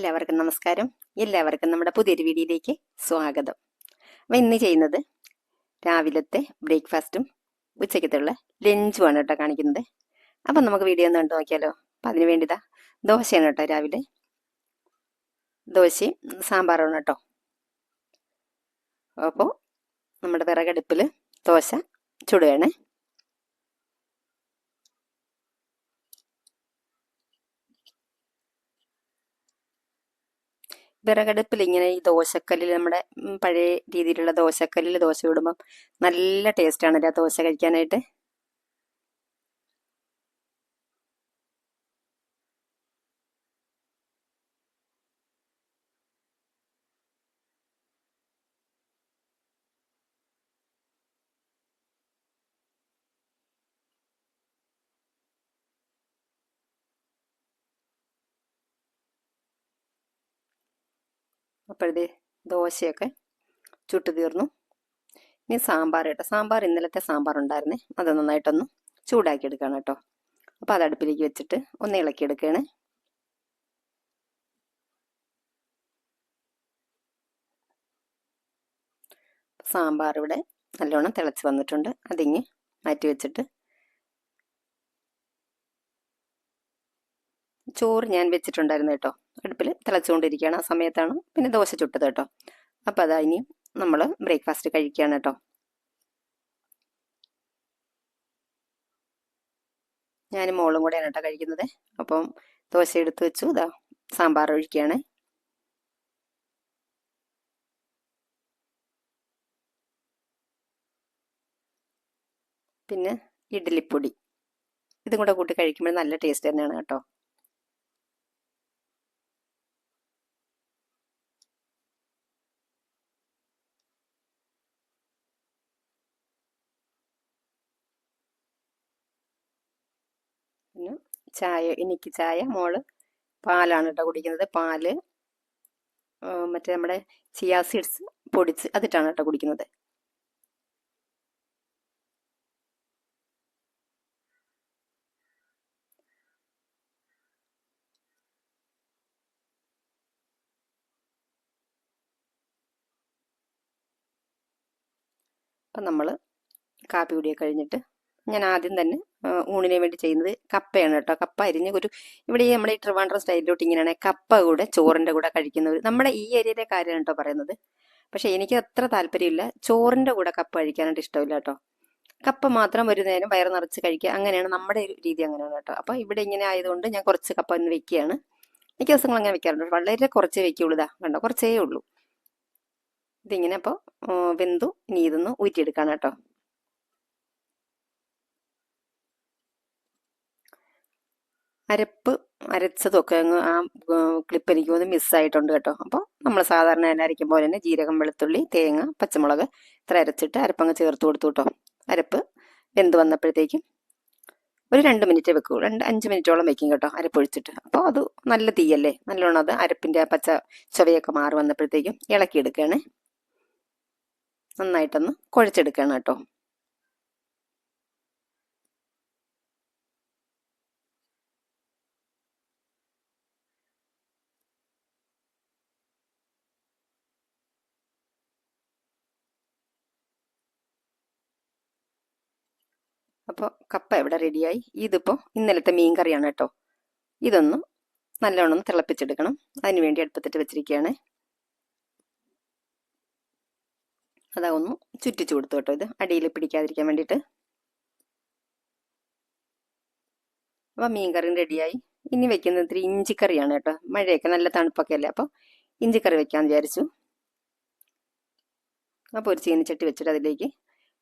എല്ലാവർക്കും നമസ്കാരം. എല്ലാവർക്കും നമ്മുടെ പുതിയൊരു വീഡിയോയിലേക്ക് സ്വാഗതം. അപ്പം ഇന്ന് ചെയ്യുന്നത് രാവിലത്തെ ബ്രേക്ക്ഫാസ്റ്റും ഉച്ചക്കത്തുള്ള ലഞ്ചുമാണ് കേട്ടോ കാണിക്കുന്നത്. അപ്പം നമുക്ക് വീഡിയോ ഒന്ന് കണ്ടു നോക്കിയാലോ. അപ്പം അതിന് വേണ്ടിയതാ ദോശയാണ് കേട്ടോ. രാവിലെ ദോശയും സാമ്പാറാണ് കേട്ടോ. അപ്പോൾ നമ്മുടെ വിറകടുപ്പിൽ ദോശ ചുടുകയാണ്. വിറകടുപ്പിൽ ഇങ്ങനെ ഈ ദോശക്കല്ലിൽ നമ്മുടെ പഴയ രീതിയിലുള്ള ദോശക്കല്ലിൽ ദോശ ഇടുമ്പം നല്ല ടേസ്റ്റാണ് ആ ദോശ കഴിക്കാനായിട്ട്. അപ്പോഴത്തെ ദോശയൊക്കെ ചുട്ടു തീർന്നു. ഇനി സാമ്പാർ കേട്ടോ. സാമ്പാർ ഇന്നലത്തെ സാമ്പാർ ഉണ്ടായിരുന്നേ, അത് നന്നായിട്ടൊന്ന് ചൂടാക്കി എടുക്കണം കേട്ടോ. അപ്പോൾ അത് അടുപ്പിലേക്ക് വെച്ചിട്ട് ഒന്ന് ഇളക്കിയെടുക്കുകയാണ്. സാമ്പാർ ഇവിടെ നല്ലോണം തിളച്ച് വന്നിട്ടുണ്ട്. അതിങ്ങ് മാറ്റി വെച്ചിട്ട് ചോറ് ഞാൻ വെച്ചിട്ടുണ്ടായിരുന്നു കേട്ടോ. അടുപ്പിൽ തിളച്ചുകൊണ്ടിരിക്കുകയാണ്. ആ സമയത്താണ് പിന്നെ ദോശ ചുട്ടത് കേട്ടോ. അപ്പോൾ അതാ ഇനി നമ്മൾ ബ്രേക്ക്ഫാസ്റ്റ് കഴിക്കുകയാണ് കേട്ടോ. ഞാനും മോളും കൂടെയാണ് കേട്ടോ കഴിക്കുന്നത്. അപ്പം ദോശ എടുത്ത് വെച്ചു. ഇതാ സാമ്പാർ ഒഴിക്കുകയാണ്. പിന്നെ ഇഡ്ഡലിപ്പൊടി ഇതും കൂടെ കൂട്ടി കഴിക്കുമ്പോൾ നല്ല ടേസ്റ്റ് തന്നെയാണ് കേട്ടോ. പിന്നെ ചായ, എനിക്ക് ചായ, മോള് പാലാണ് കേട്ടോ കുടിക്കുന്നത്. പാല് മറ്റേ നമ്മുടെ ചിയാ സീഡ്സ് പൊടിച്ച് അതിട്ടാണ് കേട്ടോ കുടിക്കുന്നത്. അപ്പം നമ്മൾ കാപ്പി കുടിയൊക്കെ കഴിഞ്ഞിട്ട് ഞാൻ ആദ്യം തന്നെ ഊണിന് വേണ്ടി ചെയ്യുന്നത് കപ്പയാണ് കേട്ടോ. കപ്പ അരിഞ്ഞ് ഇവിടെ നമ്മുടെ ഈ ട്രിവാൻഡ്രം സ്റ്റൈലിലോട്ട് ഇങ്ങനെയാണ് കപ്പ കൂടെ ചോറിൻ്റെ കൂടെ കഴിക്കുന്നത്. നമ്മുടെ ഈ ഏരിയയിലെ കാര്യമാണ് കേട്ടോ പറയുന്നത്. പക്ഷെ എനിക്ക് അത്ര താല്പര്യമില്ല. ചോറിൻ്റെ കൂടെ കപ്പ കഴിക്കാനായിട്ട് ഇഷ്ടമില്ല കേട്ടോ. കപ്പ മാത്രം ഒരു നേരം വയറ് നിറച്ച് കഴിക്കുക, അങ്ങനെയാണ് നമ്മുടെ ഒരു രീതി, അങ്ങനെയാണ് കേട്ടോ. അപ്പോൾ ഇവിടെ ഇങ്ങനെ ആയതുകൊണ്ട് ഞാൻ കുറച്ച് കപ്പ ഒന്ന് വെക്കുകയാണ്. മിക്ക ദിവസങ്ങൾ അങ്ങനെ വെക്കാറുണ്ട്. വളരെ കുറച്ചേ വെക്കുള്ളൂ. ഇതാ കണ്ടോ, കുറച്ചേ ഉള്ളൂ. ഇതിങ്ങനെ അപ്പോൾ വെന്തു. ഇനി ഇതൊന്ന് ഊറ്റിയെടുക്കാണ് കേട്ടോ. അരച്ചതൊക്കെ അങ്ങ് ആ ക്ലിപ്പ് എനിക്ക് ഒന്ന് മിസ്സായിട്ടുണ്ട് കേട്ടോ. അപ്പോൾ നമ്മൾ സാധാരണ തന്നെ അരയ്ക്കും പോലെ തന്നെ ജീരകം, വെളുത്തുള്ളി, തേങ്ങ, പച്ചമുളക് ഇത്ര അരച്ചിട്ട് അരപ്പങ്ങ് ചേർത്ത് കൊടുത്തു കേട്ടോ. അരപ്പ് വെന്ത് വന്നപ്പോഴത്തേക്കും ഒരു 2 മിനിറ്റ് വെക്കൂ. 5 മിനിറ്റോളം വെക്കും കേട്ടോ അരപ്പൊഴിച്ചിട്ട്. അപ്പോൾ അത് നല്ല തീയല്ലേ, നല്ലോണം അത് അരപ്പിൻ്റെ ആ പച്ച ചുവയൊക്കെ മാറി വന്നപ്പോഴത്തേക്കും ഇളക്കിയെടുക്കുകയാണ്. നന്നായിട്ടൊന്ന് കുഴച്ചെടുക്കുകയാണ് കേട്ടോ. അപ്പോൾ കപ്പ ഇവിടെ റെഡിയായി. ഇതിപ്പോൾ ഇന്നലത്തെ മീൻ കറിയാണ് കേട്ടോ. ഇതൊന്ന് നല്ലോണം തിളപ്പിച്ചെടുക്കണം. അതിന് വേണ്ടി അടുപ്പത്തിട്ട് വെച്ചിരിക്കുകയാണ്. അതാ ഒന്ന് ചുറ്റിച്ചു കൊടുത്തു കേട്ടോ. ഇത് അടിയിൽ പിടിക്കാതിരിക്കാൻ വേണ്ടിയിട്ട്. അപ്പോൾ മീൻ കറിയും റെഡിയായി. ഇനി വെക്കുന്നത് ഇത്തിരി ഇഞ്ചിക്കറിയാണ് കേട്ടോ. മഴയൊക്കെ നല്ല തണുപ്പൊക്കെ അല്ലേ, അപ്പോൾ ഇഞ്ചിക്കറി വെക്കാമെന്ന് വിചാരിച്ചു. അപ്പോൾ ഒരു ചീനിച്ചട്ടി വെച്ചിട്ട് അതിലേക്ക്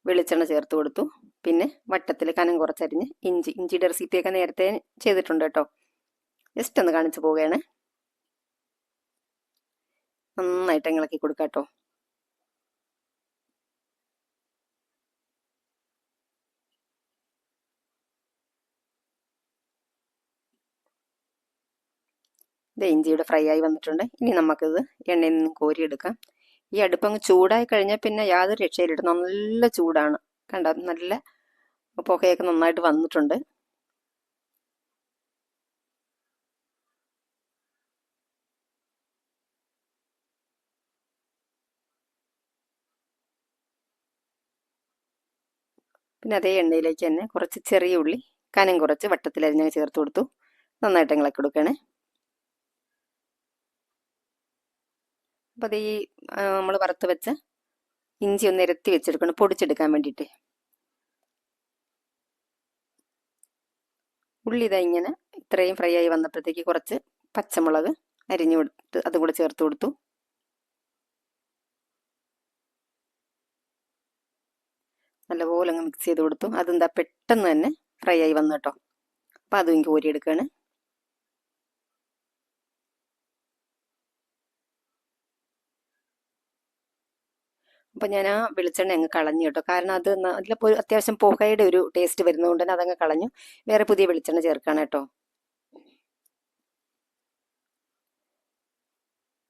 വെളിച്ചെണ്ണ ചേർത്ത് കൊടുത്തു. പിന്നെ വട്ടത്തിൽ കനം കുറച്ചരിഞ്ഞ് ഇഞ്ചിയുടെ റെസിപ്പിയൊക്കെ നേരത്തെ ചെയ്തിട്ടുണ്ട് കേട്ടോ. ജസ്റ്റ് ഒന്ന് കാണിച്ചു പോവുകയാണ്. നന്നായിട്ട് ഇളക്കി കൊടുക്കാം കേട്ടോ. ഇത് ഇഞ്ചിയുടെ ഫ്രൈ ആയി വന്നിട്ടുണ്ട്. ഇനി നമുക്കിത് എണ്ണയിൽ നിന്ന് കോരിയെടുക്കാം. ഈ അടുപ്പങ്ങ് ചൂടായി കഴിഞ്ഞാൽ പിന്നെ യാതൊരു രക്ഷയിലിട്ട് നല്ല ചൂടാണ്. കണ്ടോ, നല്ല പുകയൊക്കെ നന്നായിട്ട് വന്നിട്ടുണ്ട്. പിന്നെ അതേ എണ്ണയിലേക്ക് തന്നെ കുറച്ച് ചെറിയ ഉള്ളി കനം കുറച്ച് വട്ടത്തിലരിഞ്ഞ് ചേർത്ത് കൊടുത്തു. നന്നായിട്ട് ഇളക്കി കൊടുക്കണേ. അപ്പോൾ അത് ഈ നമ്മൾ വറുത്ത് വെച്ച ഇഞ്ചി ഒന്ന് നിരത്തി വെച്ചെടുക്കണം, പൊടിച്ചെടുക്കാൻ വേണ്ടിയിട്ട്. ഉള്ളി ഇതാ ഇങ്ങനെ ഇത്രയും ഫ്രൈ ആയി വന്നപ്പോഴത്തേക്ക് കുറച്ച് പച്ചമുളക് അരിഞ്ഞു കൊടുത്ത് അതും കൂടെ ചേർത്ത് കൊടുത്തു. നല്ലപോലെ അങ്ങ് മിക്സ് ചെയ്ത് കൊടുത്തു. അതെന്താ പെട്ടെന്ന് തന്നെ ഫ്രൈ ആയി വന്നു കേട്ടോ. അപ്പം അതും എനിക്ക് കോരിയെടുക്കുകയാണ്. അപ്പം ഞാൻ ആ വെളിച്ചെണ്ണ അങ്ങ് കളഞ്ഞു കേട്ടോ. കാരണം അത് അതിലിപ്പോൾ അത്യാവശ്യം പുകയുടെ ഒരു ടേസ്റ്റ് വരുന്നതുകൊണ്ട് തന്നെ അതങ്ങ് കളഞ്ഞു. വേറെ പുതിയ വെളിച്ചെണ്ണ ചേർക്കാണ് കേട്ടോ.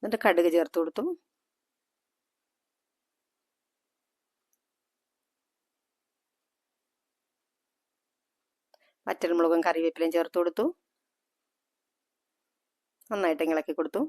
എന്നിട്ട് കടുക് ചേർത്ത് കൊടുത്തു. വറ്റൽമുളകും കറിവേപ്പിലയും ചേർത്ത് കൊടുത്തു. നന്നായിട്ട് ഇളക്കി കൊടുത്തു.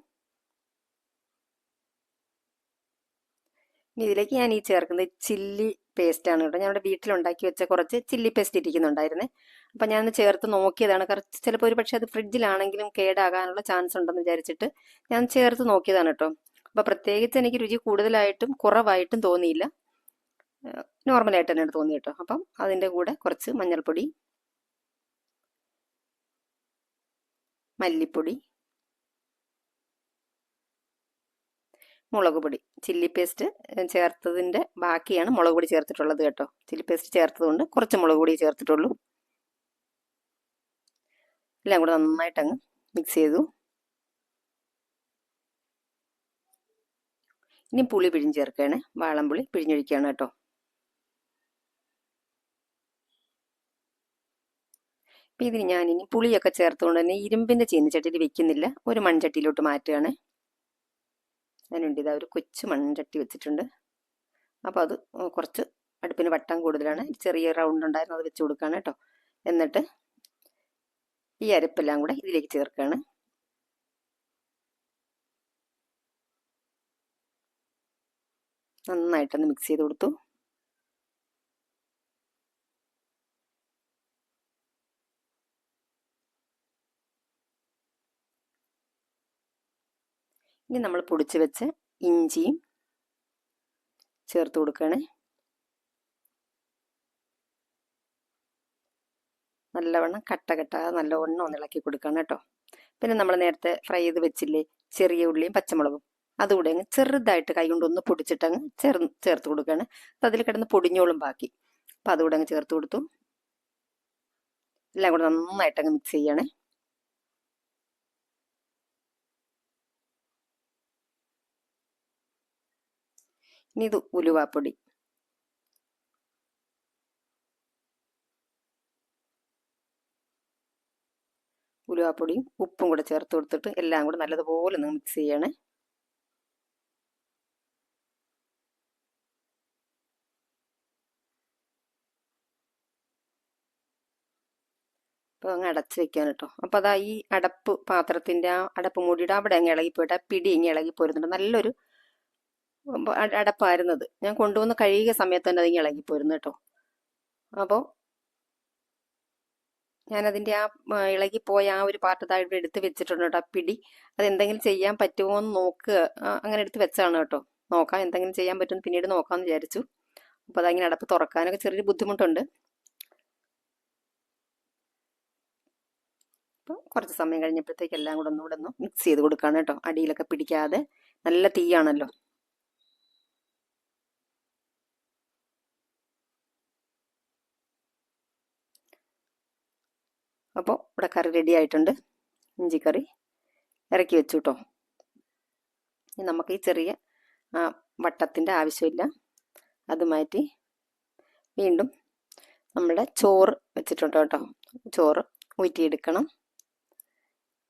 ഇനി ഇതിലേക്ക് ഞാൻ ഈ ചേർക്കുന്നത് ചില്ലി പേസ്റ്റാണ് കേട്ടോ. ഞാൻ ഇവിടെ വീട്ടിലുണ്ടാക്കി വെച്ച കുറച്ച് ചില്ലി പേസ്റ്റ് ഇരിക്കുന്നുണ്ടായിരുന്നേ. അപ്പം ഞാനൊന്ന് ചേർത്ത് നോക്കിയതാണ്. കുറച്ച് ചിലപ്പോൾ ഒരു പക്ഷേ അത് ഫ്രിഡ്ജിലാണെങ്കിലും കേടാകാനുള്ള ചാൻസ് ഉണ്ടെന്ന് വിചാരിച്ചിട്ട് ഞാൻ ചേർത്ത് നോക്കിയതാണ് കേട്ടോ. അപ്പോൾ പ്രത്യേകിച്ച് എനിക്ക് രുചി കൂടുതലായിട്ടും കുറവായിട്ടും തോന്നിയില്ല, നോർമലായിട്ട് തന്നെയാണ് തോന്നി കേട്ടോ. അപ്പം അതിൻ്റെ കൂടെ കുറച്ച് മഞ്ഞൾപ്പൊടി, മല്ലിപ്പൊടി, മുളക് പൊടി. ചില്ലി പേസ്റ്റ് ചേർത്തതിൻ്റെ ബാക്കിയാണ് മുളക് പൊടി ചേർത്തിട്ടുള്ളത് കേട്ടോ. ചില്ലി പേസ്റ്റ് ചേർത്തതുകൊണ്ട് കുറച്ച് മുളക് പൊടി ചേർത്തിട്ടുള്ളൂ. എല്ലാം കൂടെ നന്നായിട്ടങ്ങ് മിക്സ് ചെയ്തു. ഇനി പുളി പിഴിഞ്ഞ് ചേർക്കുകയാണ്. വാളംപുളി പിഴിഞ്ഞൊഴിക്കുകയാണ് കേട്ടോ. അപ്പം ഇതിന് ഞാനിനി പുളിയൊക്കെ ചേർത്തുകൊണ്ട് തന്നെ ഇരുമ്പിൻ്റെ ചീനച്ചട്ടിയിൽ വെക്കുന്നില്ല, ഒരു മൺചട്ടിയിലോട്ട് മാറ്റുകയാണ്. അതിനുണ്ട് ഇതാ ഒരു കൊച്ചു മൺചട്ടി വെച്ചിട്ടുണ്ട്. അപ്പോൾ അത് കുറച്ച് അടുപ്പിന് വട്ടം കൂടുതലാണ്, ചെറിയ റൗണ്ട് ഉണ്ടായിരുന്നു, അത് വെച്ച് കൊടുക്കുകയാണ് കേട്ടോ. എന്നിട്ട് ഈ അരപ്പെല്ലാം കൂടെ ഇതിലേക്ക് ചേർക്കുകയാണ്. നന്നായിട്ടൊന്ന് മിക്സ് ചെയ്ത് കൊടുത്തു. ഇനി നമ്മൾ പൊടിച്ച് വെച്ച് ഇഞ്ചിയും ചേർത്ത് കൊടുക്കുകയാണ്. നല്ലവണ്ണം കട്ട നല്ലവണ്ണം ഒന്ന് ഇളക്കി കൊടുക്കണം കേട്ടോ. പിന്നെ നമ്മൾ നേരത്തെ ഫ്രൈ ചെയ്ത് വെച്ചില്ലേ ചെറിയ ഉള്ളിയും പച്ചമുളകും, അതുകൂടെ അങ്ങ് ചെറുതായിട്ട് കൈ കൊണ്ടൊന്ന് പൊടിച്ചിട്ട് അങ്ങ് ചേർത്ത് കൊടുക്കുകയാണ്. അപ്പം അതിൽ കിടന്ന് പൊടിഞ്ഞോളും ബാക്കി. അപ്പം അതുകൂടെ അങ്ങ് ചേർത്ത് കൊടുത്തു. എല്ലാം കൂടെ നന്നായിട്ട് അങ്ങ് മിക്സ് ചെയ്യണേ. ഇനി ഇത് ഉലുവാപ്പൊടി, ഉലുവാപ്പൊടിയും ഉപ്പും കൂടെ ചേർത്ത് കൊടുത്തിട്ട് എല്ലാം കൂടെ നല്ലതുപോലെ ഒന്ന് മിക്സ് ചെയ്യണേ. അപ്പോൾ അങ്ങ് അടച്ച് വെക്കാൻ കേട്ടോ. അപ്പോൾ അതാ ഈ അടപ്പ് പാത്രത്തിൻ്റെ ആ അടപ്പ് മൂടിയിട്ട് അവിടെ അങ്ങ് ഇളകിപ്പോയിട്ട് ആ പിടി ഇങ്ങനെ ഇളകിപ്പോരുന്നുണ്ട്. നല്ലൊരു അടപ്പായിരുന്നത്. ഞാൻ കൊണ്ടുവന്ന് കഴുകിയ സമയത്ത് തന്നെ അതിങ്ങനെ ഇളകിപ്പോരുന്നു കേട്ടോ. അപ്പോൾ ഞാനതിൻ്റെ ആ ഇളകിപ്പോയ ആ ഒരു പാർട്ട് താഴെ എടുത്ത് വെച്ചിട്ടുണ്ട് കേട്ടോ. ആ പിടി അതെന്തെങ്കിലും ചെയ്യാൻ പറ്റുമോ എന്ന് നോക്കുക, അങ്ങനെ എടുത്ത് വെച്ചാണ് കേട്ടോ. നോക്കാം, എന്തെങ്കിലും ചെയ്യാൻ പറ്റുമെന്ന് പിന്നീട് നോക്കാമെന്ന് വിചാരിച്ചു. അപ്പോൾ അതങ്ങനെ അടപ്പ് തുറക്കാനൊക്കെ ചെറിയൊരു ബുദ്ധിമുട്ടുണ്ട്. അപ്പോൾ കുറച്ച് സമയം കഴിഞ്ഞപ്പോഴത്തേക്ക് എല്ലാം കൂടെ ഒന്നുകൂടെ ഒന്ന് മിക്സ് ചെയ്ത് കൊടുക്കുകയാണ് കേട്ടോ. അടിയിലൊക്കെ പിടിക്കാതെ, നല്ല തീയാണല്ലോ. അപ്പോൾ ഇവിടെ കറി റെഡി ആയിട്ടുണ്ട്. ഇഞ്ചിക്കറി ഇറക്കി വെച്ചു കേട്ടോ. ഇനി നമുക്ക് ഈ ചെറിയ വട്ടത്തിൻ്റെ ആവശ്യമില്ല, അത് മാറ്റി വീണ്ടും നമ്മുടെ ചോറ് വെച്ചിട്ടുണ്ട് കേട്ടോ. ചോറ് ഊറ്റിയെടുക്കണം.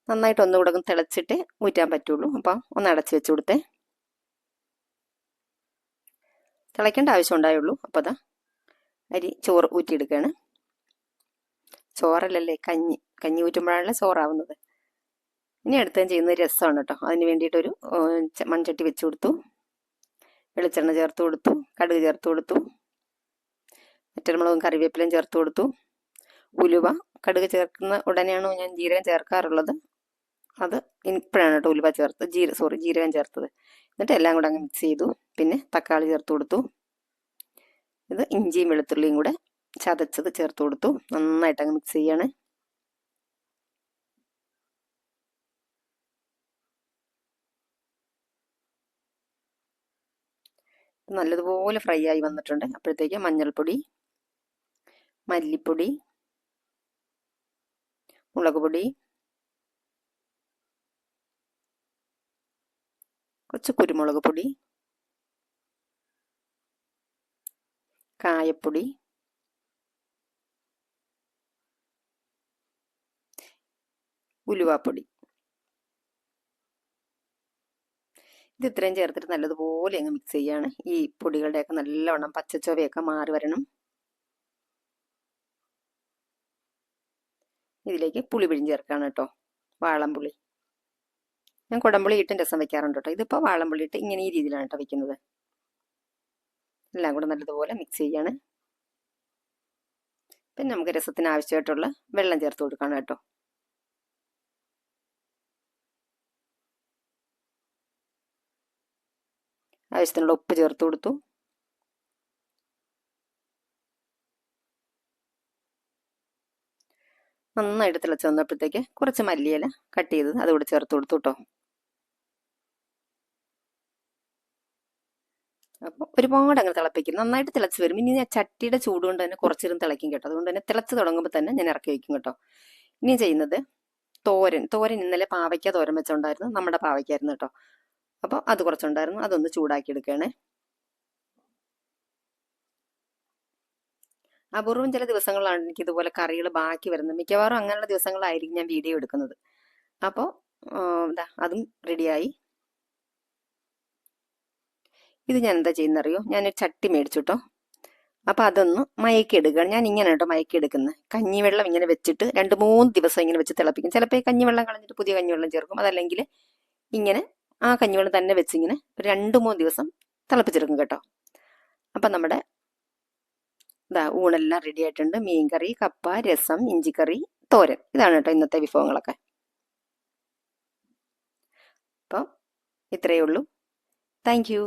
നന്നായിട്ട് ഒന്നുകൂടെ ഒന്ന് തിളച്ചിട്ട് ഊറ്റാൻ പറ്റുള്ളൂ. അപ്പം ഒന്ന് അടച്ച് വെച്ച് കൊടുത്തേ. തിളയ്ക്കേണ്ട ആവശ്യം ഉണ്ടായുള്ളൂ. അപ്പോൾ അതാ ചോറ് ഊറ്റിയെടുക്കുകയാണ്. ചോറല്ലല്ലേ, കഞ്ഞി ഊറ്റുമ്പോഴാണല്ലേ ചോറാവുന്നത്. ഇനി അടുത്തത് ചെയ്യുന്നത് രസമാണ് കേട്ടോ. അതിന് വേണ്ടിയിട്ടൊരു മൺചട്ടി വെച്ച് കൊടുത്തു, വെളിച്ചെണ്ണ ചേർത്ത് കൊടുത്തു, കടുക് ചേർത്ത് കൊടുത്തു. വറ്റൽമുളകും കറിവേപ്പിലയും ചേർത്ത് കൊടുത്തു. ഉലുവ കടുക് ചേർക്കുന്ന ഉടനെയാണ് ഞാൻ ജീരകം ചേർക്കാറുള്ളത്. അത് ഇപ്പോഴാണ് കേട്ടോ ഉലുവ ചേർത്ത് ജീരകം ചേർത്തത്. എന്നിട്ട് എല്ലാം കൂടെ അങ്ങ് മിക്സ് ചെയ്തു. പിന്നെ തക്കാളി ചേർത്ത് കൊടുത്തു. ഇത് ഇഞ്ചിയും വെളുത്തുള്ളിയും കൂടെ ചതച്ചത് ചേർത്ത് കൊടുത്തു. നന്നായിട്ട് അങ്ങ് മിക്സ് ചെയ്യാണ്. നല്ലതുപോലെ ഫ്രൈ ആയി വന്നിട്ടുണ്ട്. അപ്പോഴത്തേക്ക് മഞ്ഞൾപ്പൊടി, മല്ലിപ്പൊടി, മുളക് പൊടി, കുറച്ച് കുരുമുളക് പൊടി, കായപ്പൊടി, ഉലുവാപ്പൊടി, ഇത് ഇത്രയും ചേർത്തിട്ട് നല്ലതുപോലെ അങ്ങ് മിക്സ് ചെയ്യാണ്. ഈ പൊടികളുടെയൊക്കെ നല്ലവണ്ണം പച്ചച്ചൊവയൊക്കെ മാറി വരണം. ഇതിലേക്ക് പുളി പിഴിഞ്ഞ് ചേർക്കാണ് കേട്ടോ, വാളംപുളി. ഞാൻ കുടംപുളി ഇട്ടും രസം വെക്കാറുണ്ട് കേട്ടോ. ഇതിപ്പോൾ വാളംപുളി ഇട്ട് ഇങ്ങനെ ഈ രീതിയിലാണ് കേട്ടോ വെക്കുന്നത്. എല്ലാം കൂടെ നല്ലതുപോലെ മിക്സ് ചെയ്യാണ്. പിന്നെ നമുക്ക് രസത്തിന് ആവശ്യമായിട്ടുള്ള വെള്ളം ചേർത്ത് കൊടുക്കണം കേട്ടോ. ആവശ്യത്തിനുള്ള ഉപ്പ് ചേർത്ത് കൊടുത്തു. നന്നായിട്ട് തിളച്ച് വന്നപ്പോഴത്തേക്ക് കുറച്ച് മല്ലിയില കട്ട് ചെയ്തത് അതുകൂടെ ചേർത്ത് കൊടുത്തു കേട്ടോ. അപ്പോൾ ഒരുപാട് അങ്ങ് തിളപ്പിക്കും. നന്നായിട്ട് തിളച്ച് വരും. ഇനി ഞാൻ ചട്ടിയുടെ ചൂട് കൊണ്ട് തന്നെ കുറച്ചിരും തിളയ്ക്കും കേട്ടോ. അതുകൊണ്ട് തന്നെ തിളച്ച് തുടങ്ങുമ്പോൾ തന്നെ ഞാൻ ഇറക്കി വയ്ക്കും കേട്ടോ. ഇനി ചെയ്യുന്നത് തോരൻ ഇന്നലെ പാവയ്ക്ക തോരൻ വെച്ചുണ്ടായിരുന്നു. നമ്മുടെ പാവയ്ക്കായിരുന്നു കേട്ടോ. അപ്പോൾ അത് കുറച്ചുണ്ടായിരുന്നു, അതൊന്ന് ചൂടാക്കി എടുക്കുകയാണേ. അപൂർവം ചില ദിവസങ്ങളിലാണ് എനിക്ക് ഇതുപോലെ കറികൾ ബാക്കി വരുന്നത്. മിക്കവാറും അങ്ങനെയുള്ള ദിവസങ്ങളായിരിക്കും ഞാൻ വീഡിയോ എടുക്കുന്നത്. അപ്പോൾ അതും റെഡിയായി. ഇത് ഞാൻ എന്താ ചെയ്യുന്നറിയോ, ഞാനൊരു ചട്ടി മേടിച്ചിട്ടോ. അപ്പോൾ അതൊന്ന് മയക്കി എടുക്കുകയാണ്. ഞാൻ ഇങ്ങനെ കേട്ടോ മയക്കി എടുക്കുന്നത്. കഞ്ഞിവെള്ളം ഇങ്ങനെ വെച്ചിട്ട് 2-3 ദിവസം ഇങ്ങനെ വെച്ച് തിളപ്പിക്കും. ചിലപ്പോൾ ഈ കഞ്ഞിവെള്ളം കളഞ്ഞിട്ട് പുതിയ കഞ്ഞിവെള്ളം ചേർക്കും. അതല്ലെങ്കിൽ ഇങ്ങനെ ആ കഞ്ഞിവെള്ളം തന്നെ വെച്ച് ഇങ്ങനെ 2-3 ദിവസം തിളപ്പിച്ചെടുക്കും കേട്ടോ. അപ്പം നമ്മുടെ ഊണെല്ലാം റെഡി ആയിട്ടുണ്ട്. മീൻകറി, കപ്പ, രസം, ഇഞ്ചിക്കറി, തോരൻ. ഇതാണ് കേട്ടോ ഇന്നത്തെ വിഭവങ്ങളൊക്കെ. അപ്പം ഇത്രയേ ഉള്ളൂ. Thank you.